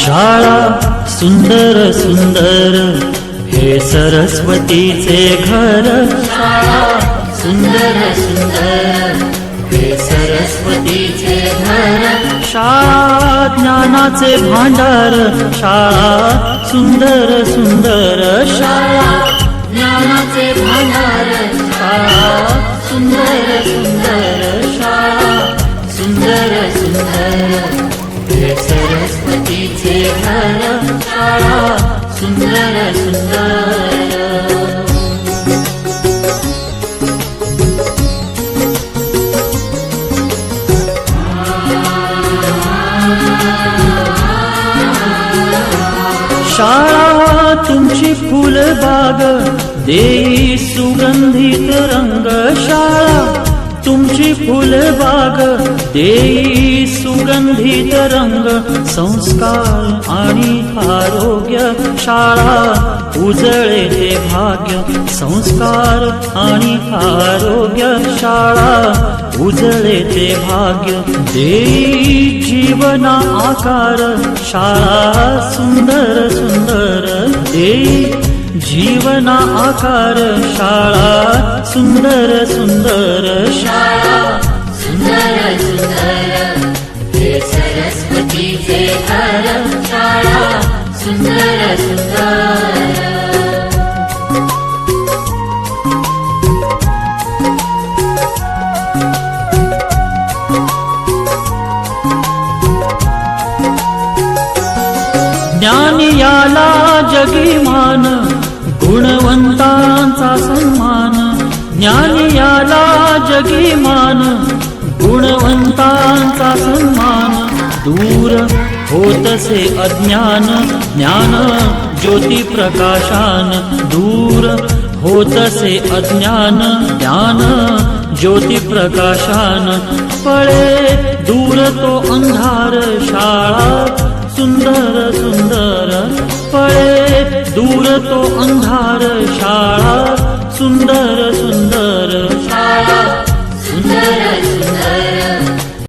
शाळा सुंदर सुंदर हे सरस्वतीचे घर. शाळा सुंदर सुंदर हे सरस्वतीचे घर. शाळा ज्ञानाचे भांडार. शाळा सुंदर सुंदर. शाळा ज्ञानाचे भांडार. शाळा सुंदर सुंदर. शाळा सुंदर सुंदर हे सरस्वतीचे घर. शाळा सुंदर सुंदर. शाळा तुमची फुलबाग देई सुगंधित रंग. शाळा तुमची फुलबाग देई सुगंधित रंग. संस्कार आणि आरोग्य शाळा उजळे ते भाग्य. संस्कार आणि आरोग्य शाळा उजळे ते भाग्य. देई जीवना आकार. शाळा सुंदर सुंदर देई जीवना आकार. शाळा सुंदर सुंदर. शाळा सुंदर सुंदर हे सरस्वतीचे घर. शाळा सुंदर सुंदर. ज्ञान याला जगी मान. गुणवंतांचा सन्मान. ज्ञान याला जगी मान. गुणवंतांचा सन्मान. दूर होतसे अज्ञान. ज्ञान ज्योती प्रकाशान. दूर होतसे अज्ञान. ज्ञान ज्योती प्रकाशान. पळे दूर तो अंधार. शाळा सुंदर सुंदर. पळे दूर तो अंधार. शाळा सुंदर